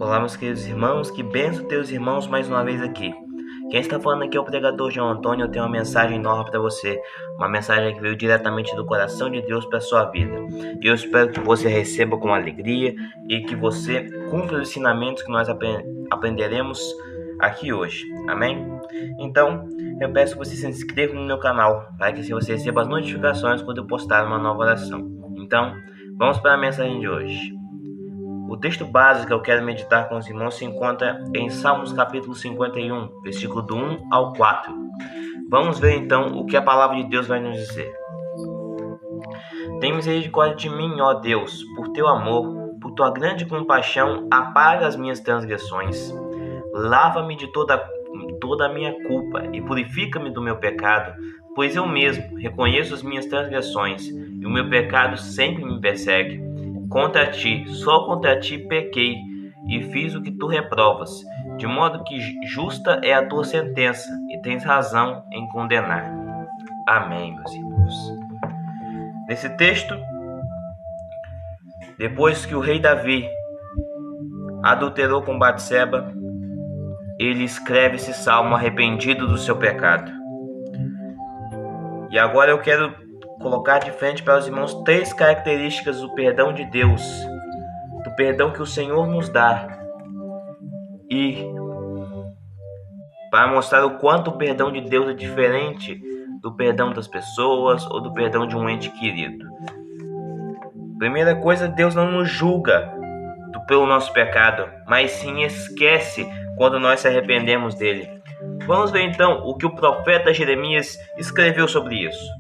Olá, meus queridos irmãos, que benção ter os irmãos mais uma vez aqui. Quem está falando aqui é o pregador João Antônio. Eu tenho uma mensagem nova para você, uma mensagem que veio diretamente do coração de Deus para a sua vida. E eu espero que você receba com alegria e que você cumpra os ensinamentos que nós aprenderemos aqui hoje. Amém? Então, eu peço que você se inscreva no meu canal, para que assim você receba as notificações quando eu postar uma nova oração. Então, vamos para a mensagem de hoje. O texto básico que eu quero meditar com os irmãos se encontra em Salmos capítulo 51, versículo do 1 ao 4. Vamos ver então o que a palavra de Deus vai nos dizer. Tem misericórdia de mim, ó Deus, por teu amor, por tua grande compaixão, apaga as minhas transgressões. Lava-me de toda a minha culpa e purifica-me do meu pecado, pois eu mesmo reconheço as minhas transgressões e o meu pecado sempre me persegue. Contra ti, só contra ti pequei e fiz o que tu reprovas, de modo que justa é a tua sentença e tens razão em condenar. Amém, meus irmãos. Nesse texto, depois que o rei Davi adulterou com Batseba, ele escreve esse salmo arrependido do seu pecado. E agora eu quero colocar de frente para os irmãos 3 características do perdão de Deus, do perdão que o Senhor nos dá, e para mostrar o quanto o perdão de Deus é diferente do perdão das pessoas ou do perdão de um ente querido. Primeira coisa, Deus não nos julga pelo nosso pecado, mas sim esquece quando nós se arrependemos dele. Vamos ver então o que o profeta Jeremias escreveu sobre isso.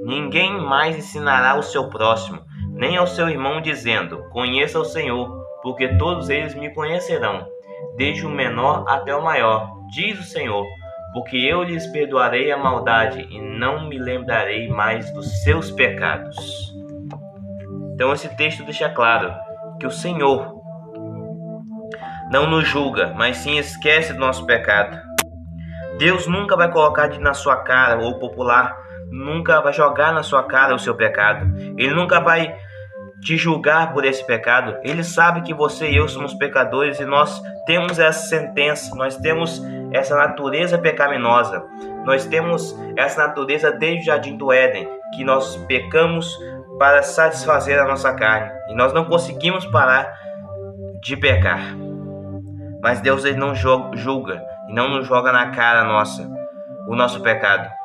Ninguém mais ensinará ao seu próximo, nem ao seu irmão, dizendo: conheça o Senhor, porque todos eles me conhecerão, desde o menor até o maior, diz o Senhor, porque eu lhes perdoarei a maldade e não me lembrarei mais dos seus pecados. Então esse texto deixa claro que o Senhor não nos julga, mas sim esquece do nosso pecado. Deus nunca vai colocar na sua cara, ou popular, nunca vai jogar na sua cara o seu pecado. Ele nunca vai te julgar por esse pecado. Ele sabe que você e eu somos pecadores e nós temos essa sentença, nós temos essa natureza pecaminosa. Nós temos essa natureza desde o jardim do Éden, que nós pecamos para satisfazer a nossa carne. E nós não conseguimos parar de pecar. Mas Deus ele não julga e não nos joga na cara nossa o nosso pecado.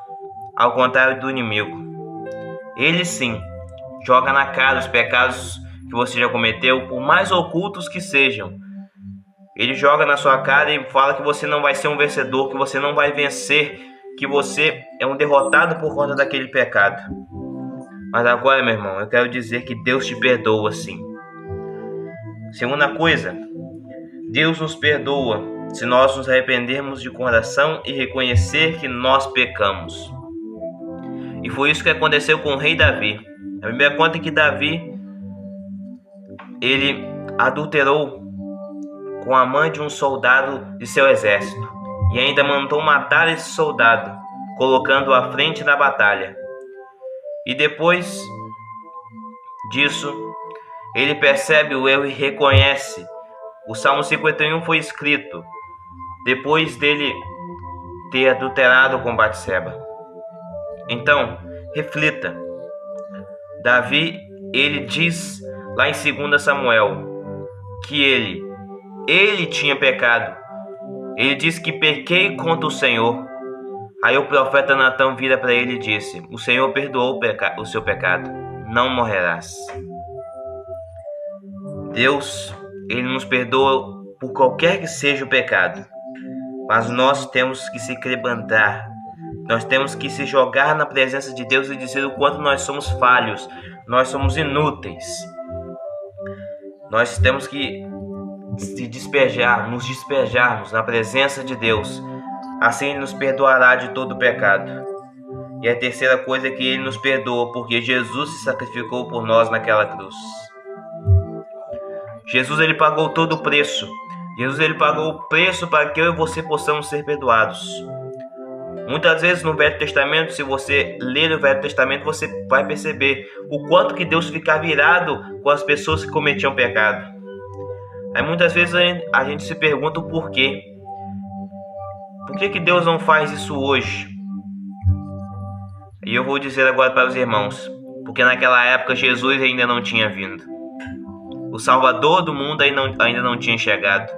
Ao contrário do inimigo. Ele sim joga na cara os pecados que você já cometeu, por mais ocultos que sejam. Ele joga na sua cara e fala que você não vai ser um vencedor, que você não vai vencer, que você é um derrotado por conta daquele pecado. Mas agora, meu irmão, eu quero dizer que Deus te perdoa sim. Segunda coisa, Deus nos perdoa se nós nos arrependermos de coração e reconhecer que nós pecamos. E foi isso que aconteceu com o rei Davi. A Bíblia conta que Davi, ele adulterou com a mãe de um soldado de seu exército. E ainda mandou matar esse soldado, colocando-o à frente da batalha. E depois disso, ele percebe o erro e reconhece. O Salmo 51 foi escrito depois dele ter adulterado com Batseba. Então, reflita. Davi, ele diz lá em 2 Samuel que ele tinha pecado. Ele diz que pequei contra o Senhor. Aí o profeta Natã vira para ele e disse: o Senhor perdoou o seu pecado, não morrerás. Deus, ele nos perdoa por qualquer que seja o pecado. Mas nós temos que se quebrantar. Nós temos que se jogar na presença de Deus e dizer o quanto nós somos falhos, nós somos inúteis. Nós temos que nos despejarmos na presença de Deus. Assim Ele nos perdoará de todo o pecado. E a terceira coisa é que Ele nos perdoa porque Jesus se sacrificou por nós naquela cruz. Jesus ele pagou todo o preço. Jesus ele pagou o preço para que eu e você possamos ser perdoados. Muitas vezes no Velho Testamento, se você ler o Velho Testamento, você vai perceber o quanto que Deus fica virado com as pessoas que cometiam pecado. Aí muitas vezes a gente se pergunta o porquê. Por que Deus não faz isso hoje? E eu vou dizer agora para os irmãos, porque naquela época Jesus ainda não tinha vindo. O Salvador do mundo ainda não tinha chegado.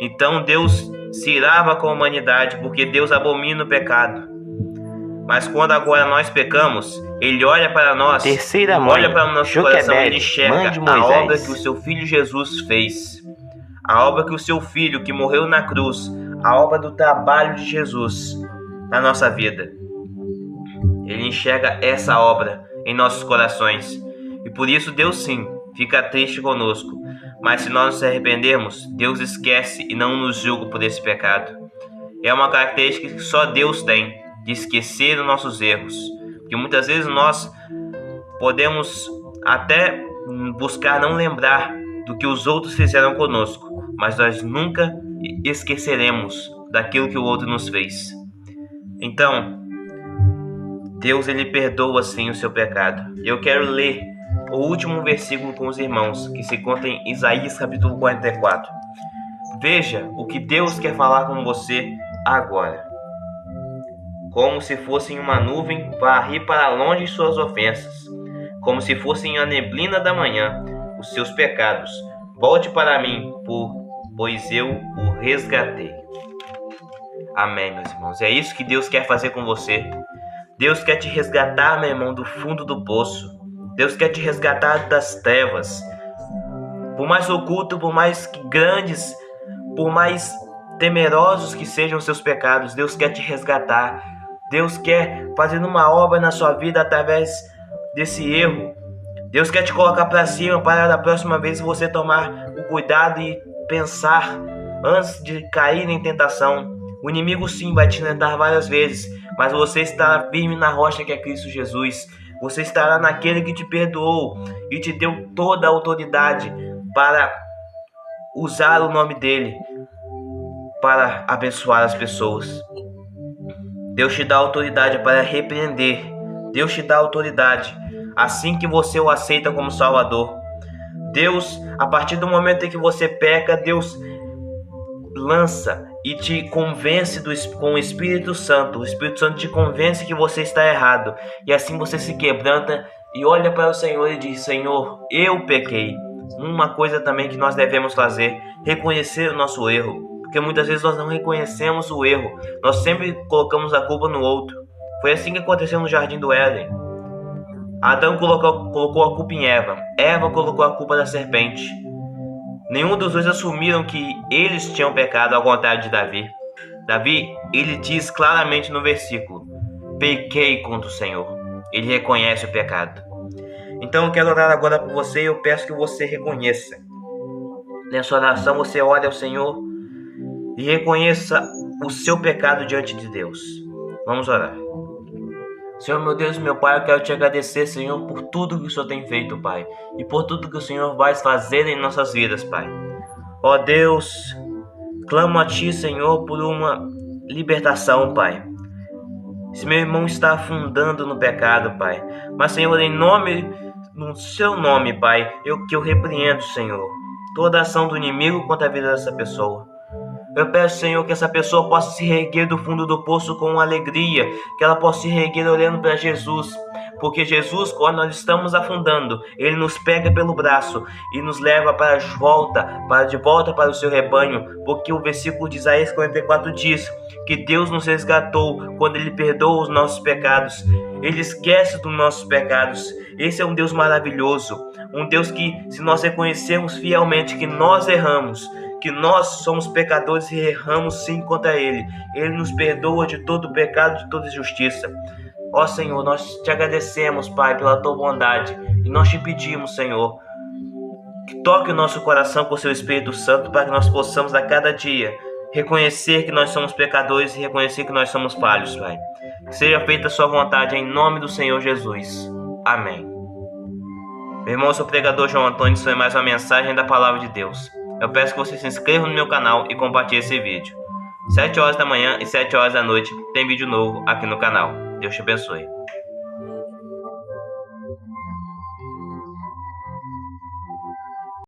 Então Deus se irava com a humanidade, porque Deus abomina o pecado. Mas quando agora nós pecamos, Ele olha para nós, olha para o nosso coração e Ele enxerga a obra que o seu Filho Jesus fez. A obra que o seu Filho, que morreu na cruz, a obra do trabalho de Jesus na nossa vida. Ele enxerga essa obra em nossos corações. E por isso Deus sim fica triste conosco. Mas se nós nos arrependermos, Deus esquece e não nos julga por esse pecado. É uma característica que só Deus tem, de esquecer os nossos erros. Porque muitas vezes nós podemos até buscar não lembrar do que os outros fizeram conosco, mas nós nunca esqueceremos daquilo que o outro nos fez. Então, Deus ele perdoa sim o seu pecado. Eu quero ler o último versículo com os irmãos, que se encontra em Isaías capítulo 44. Veja o que Deus quer falar com você agora. Como se fossem uma nuvem, varre para longe suas ofensas. Como se fossem a neblina da manhã, os seus pecados. Volte para mim, pois eu o resgatei. Amém, meus irmãos. É isso que Deus quer fazer com você. Deus quer te resgatar, meu irmão, do fundo do poço. Deus quer te resgatar das trevas. Por mais oculto, por mais grandes, por mais temerosos que sejam os seus pecados, Deus quer te resgatar. Deus quer fazer uma obra na sua vida através desse erro. Deus quer te colocar para cima para da próxima vez você tomar o cuidado e pensar antes de cair em tentação. O inimigo sim vai te tentar várias vezes, mas você estará firme na rocha que é Cristo Jesus. Você estará naquele que te perdoou e te deu toda a autoridade para usar o nome dele para abençoar as pessoas. Deus te dá autoridade para repreender. Deus te dá autoridade assim que você o aceita como Salvador. Deus, a partir do momento em que você peca, Deus lança e te convence com o Espírito Santo. O Espírito Santo te convence que você está errado. E assim você se quebranta e olha para o Senhor e diz: Senhor, eu pequei. Uma coisa também que nós devemos fazer, reconhecer o nosso erro. Porque muitas vezes nós não reconhecemos o erro. Nós sempre colocamos a culpa no outro. Foi assim que aconteceu no Jardim do Éden. Adão colocou a culpa em Eva. Eva colocou a culpa da serpente. Nenhum dos dois assumiram que eles tinham pecado, ao contrário de Davi. Davi, ele diz claramente no versículo: pequei contra o Senhor. Ele reconhece o pecado. Então eu quero orar agora por você e eu peço que você reconheça. Nessa oração você ore ao Senhor e reconheça o seu pecado diante de Deus. Vamos orar. Senhor, meu Deus e meu Pai, eu quero te agradecer, Senhor, por tudo que o Senhor tem feito, Pai, e por tudo que o Senhor vai fazer em nossas vidas, Pai. Ó Deus, clamo a Ti, Senhor, por uma libertação, Pai. Esse meu irmão está afundando no pecado, Pai, mas, Senhor, no Seu nome, Pai, eu repreendo, Senhor, toda ação do inimigo contra a vida dessa pessoa. Eu peço, Senhor, que essa pessoa possa se reerguer do fundo do poço com alegria, que ela possa se reerguer olhando para Jesus, porque Jesus, quando nós estamos afundando, Ele nos pega pelo braço e nos leva de volta para o seu rebanho, porque o versículo de Isaías 44 diz que Deus nos resgatou quando Ele perdoa os nossos pecados. Ele esquece dos nossos pecados. Esse é um Deus maravilhoso, um Deus que, se nós reconhecermos fielmente que nós erramos, que nós somos pecadores e erramos sim contra Ele, Ele nos perdoa de todo pecado, de toda injustiça. Ó Senhor, nós te agradecemos, Pai, pela Tua bondade, e nós te pedimos, Senhor, que toque o nosso coração com o Seu Espírito Santo, para que nós possamos a cada dia reconhecer que nós somos pecadores e reconhecer que nós somos falhos, Pai. Que seja feita a Sua vontade em nome do Senhor Jesus. Amém. Meu irmão, eu sou o pregador João Antônio, isso é mais uma mensagem da Palavra de Deus. Eu peço que você se inscreva no meu canal e compartilhe esse vídeo. 7 horas da manhã e 7 horas da noite tem vídeo novo aqui no canal. Deus te abençoe.